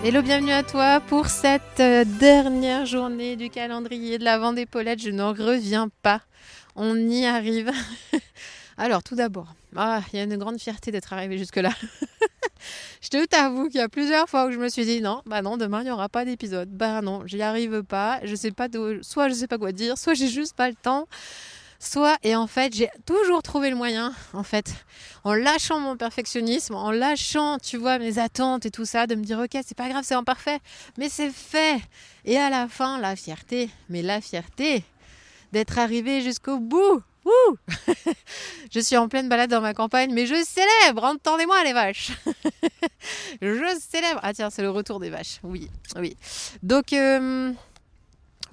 Hello, bienvenue à toi pour cette dernière journée du calendrier de l'Avent d'Epaulette. Je n'en reviens pas. On y arrive. Alors, tout d'abord, il y a une grande fierté d'être arrivé jusque-là. Je te t'avoue qu'il y a plusieurs fois où je me suis dit non, demain il n'y aura pas d'épisode. Non, j'y arrive pas. Je sais pas soit je sais pas quoi dire, soit j'ai juste pas le temps. Et en fait, j'ai toujours trouvé le moyen, en fait, en lâchant mon perfectionnisme, en lâchant, tu vois, mes attentes et tout ça, de me dire, ok, c'est pas grave, c'est imparfait, mais c'est fait. Et à la fin, la fierté d'être arrivée jusqu'au bout. Ouh je suis en pleine balade dans ma campagne, mais je célèbre, entendez-moi les vaches. Je célèbre. Ah tiens, c'est le retour des vaches, oui. Donc...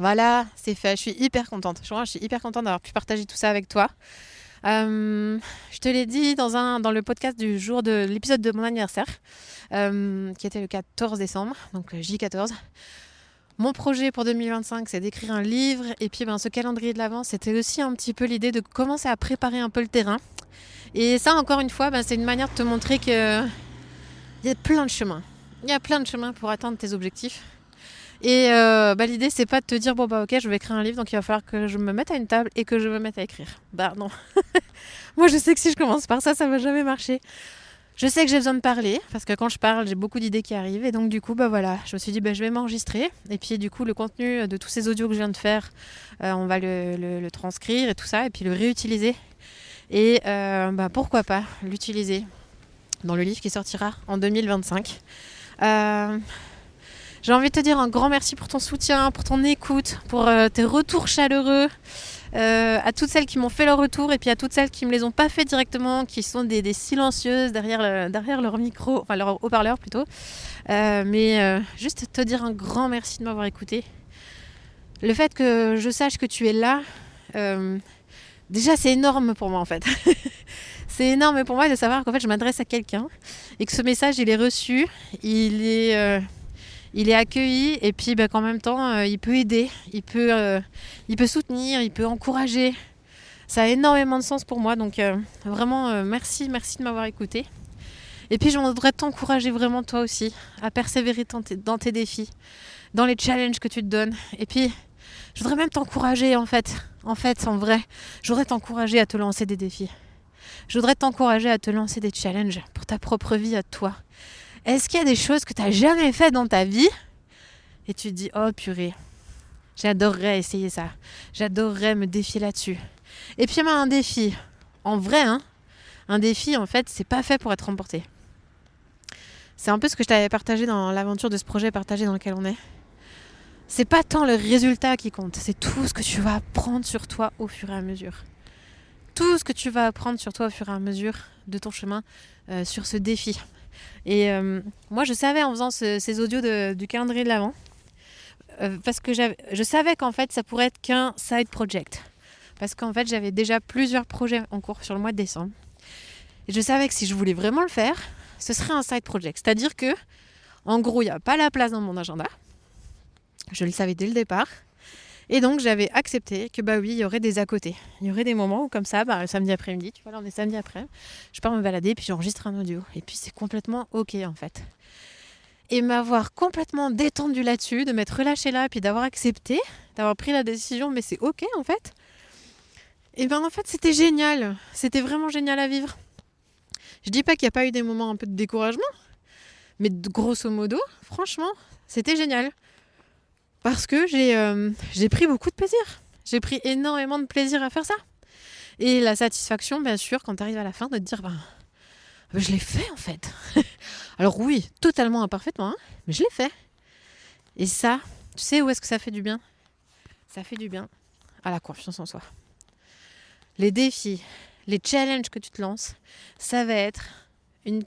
voilà, c'est fait. Je suis hyper contente. Je suis hyper contente d'avoir pu partager tout ça avec toi. Je te l'ai dit dans le podcast du jour de l'épisode de mon anniversaire, qui était le 14 décembre, donc J14. Mon projet pour 2025, c'est d'écrire un livre. Et puis ce calendrier de l'Avent, c'était aussi un petit peu l'idée de commencer à préparer un peu le terrain. Et ça, encore une fois, c'est une manière de te montrer qu'il y a plein de chemins. Il y a plein de chemins pour atteindre tes objectifs. Et l'idée, c'est pas de te dire ok, je vais écrire un livre, donc il va falloir que je me mette à une table et que je me mette à écrire. Non. Moi, je sais que si je commence par ça va jamais marcher. Je sais que j'ai besoin de parler, parce que quand je parle, j'ai beaucoup d'idées qui arrivent. Et donc du coup, je me suis dit, je vais m'enregistrer. Et puis du coup, le contenu de tous ces audios que je viens de faire, on va le transcrire et tout ça, et puis le réutiliser. Et pourquoi pas l'utiliser dans le livre qui sortira en 2025. J'ai envie de te dire un grand merci pour ton soutien, pour ton écoute, pour tes retours chaleureux, à toutes celles qui m'ont fait leur retour et puis à toutes celles qui ne me les ont pas fait directement, qui sont des silencieuses derrière leur micro, enfin leur haut-parleur plutôt. Juste te dire un grand merci de m'avoir écouté. Le fait que je sache que tu es là, déjà c'est énorme pour moi en fait. C'est énorme pour moi de savoir qu'en fait je m'adresse à quelqu'un et que ce message il est reçu, il est accueilli et puis qu'en même temps il peut aider, il peut soutenir, il peut encourager. Ça a énormément de sens pour moi, donc vraiment merci de m'avoir écouté. Et puis je voudrais t'encourager vraiment toi aussi à persévérer dans tes défis, dans les challenges que tu te donnes. Et puis je voudrais même t'encourager en vrai, je voudrais t'encourager à te lancer des défis. Je voudrais t'encourager à te lancer des challenges pour ta propre vie à toi. Est-ce qu'il y a des choses que tu n'as jamais faites dans ta vie et tu te dis, oh purée, j'adorerais essayer ça. J'adorerais me défier là-dessus. Et puis un défi, en vrai, un défi en fait, c'est pas fait pour être remporté. C'est un peu ce que je t'avais partagé dans l'aventure de ce projet partagé dans lequel on est. C'est pas tant le résultat qui compte, c'est tout ce que tu vas apprendre sur toi au fur et à mesure. Tout ce que tu vas apprendre sur toi au fur et à mesure de ton chemin sur ce défi. Et moi je savais en faisant ces audios du calendrier de l'Avent, parce que je savais qu'en fait ça pourrait être qu'un side project, parce qu'en fait j'avais déjà plusieurs projets en cours sur le mois de décembre et je savais que si je voulais vraiment le faire, ce serait un side project, c'est à dire que en gros il n'y a pas la place dans mon agenda, je le savais dès le départ. Et donc j'avais accepté que oui, il y aurait des à côté. Il y aurait des moments où comme ça, le samedi après-midi, tu vois, là on est samedi après, je pars me balader puis j'enregistre un audio. Et puis c'est complètement ok en fait. Et m'avoir complètement détendu là-dessus, de m'être relâchée là, puis d'avoir accepté, d'avoir pris la décision, mais c'est ok en fait. Et en fait c'était génial. C'était vraiment génial à vivre. Je dis pas qu'il n'y a pas eu des moments un peu de découragement, mais grosso modo, franchement, c'était génial. Parce que j'ai pris beaucoup de plaisir. J'ai pris énormément de plaisir à faire ça. Et la satisfaction, bien sûr, quand tu arrives à la fin, de te dire, je l'ai fait en fait. Alors oui, totalement imparfaitement, mais je l'ai fait. Et ça, tu sais où est-ce que ça fait du bien ? Ça fait du bien à la confiance en soi. Les défis, les challenges que tu te lances, ça va être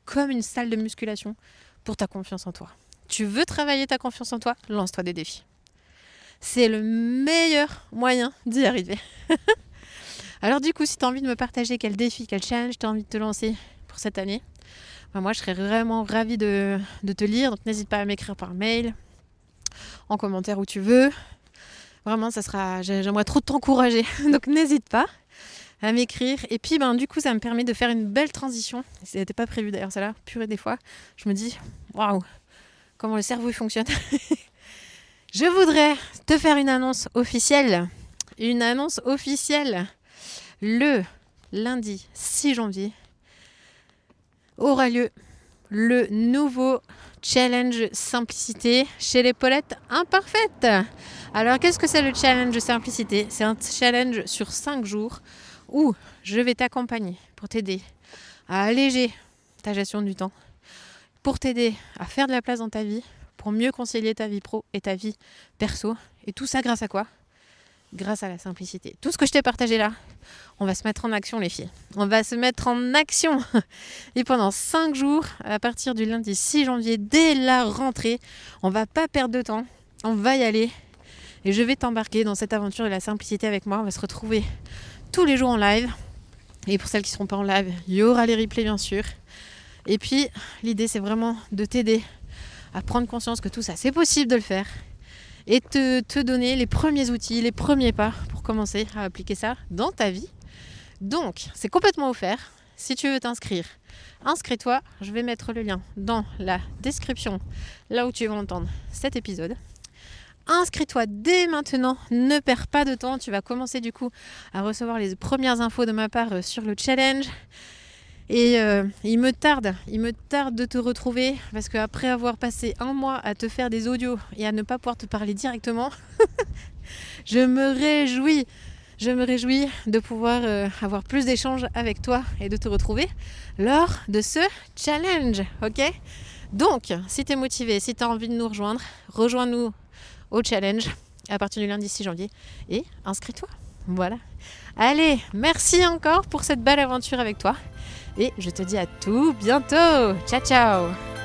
comme une salle de musculation pour ta confiance en toi. Tu veux travailler ta confiance en toi ? Lance-toi des défis. C'est le meilleur moyen d'y arriver. Alors du coup, si tu as envie de me partager quel défi, quel challenge tu as envie de te lancer pour cette année, moi je serais vraiment ravie de te lire. Donc n'hésite pas à m'écrire par mail, en commentaire où tu veux. Vraiment, j'aimerais trop t'encourager. Donc n'hésite pas à m'écrire. Et puis du coup, ça me permet de faire une belle transition. C'était pas prévu d'ailleurs, ça là, purée des fois. Je me dis, waouh, comment le cerveau fonctionne. Je voudrais te faire une annonce officielle. Une annonce officielle. Le lundi 6 janvier aura lieu le nouveau challenge simplicité chez les Paulettes imparfaites. Alors, qu'est-ce que c'est le challenge simplicité ? C'est un challenge sur 5 jours où je vais t'accompagner pour t'aider à alléger ta gestion du temps, pour t'aider à faire de la place dans ta vie, pour mieux concilier ta vie pro et ta vie perso. Et tout ça grâce à quoi ? Grâce à la simplicité. Tout ce que je t'ai partagé là, on va se mettre en action les filles. On va se mettre en action. Et pendant 5 jours, à partir du lundi 6 janvier, dès la rentrée, on va pas perdre de temps. On va y aller. Et je vais t'embarquer dans cette aventure de la simplicité avec moi. On va se retrouver tous les jours en live. Et pour celles qui ne seront pas en live, il y aura les replays bien sûr. Et puis, l'idée c'est vraiment de t'aider à prendre conscience que tout ça, c'est possible de le faire. Et te donner les premiers outils, les premiers pas pour commencer à appliquer ça dans ta vie. Donc, c'est complètement offert. Si tu veux t'inscrire, inscris-toi. Je vais mettre le lien dans la description, là où tu vas entendre cet épisode. Inscris-toi dès maintenant, ne perds pas de temps. Tu vas commencer du coup à recevoir les premières infos de ma part sur le challenge. Et il me tarde de te retrouver parce qu'après avoir passé 1 mois à te faire des audios et à ne pas pouvoir te parler directement, je me réjouis de pouvoir avoir plus d'échanges avec toi et de te retrouver lors de ce challenge, ok ? Donc, si tu es motivé, si tu as envie de nous rejoindre, rejoins-nous au challenge à partir du lundi 6 janvier et inscris-toi. Voilà. Allez, merci encore pour cette belle aventure avec toi. Et je te dis à tout bientôt. Ciao, ciao.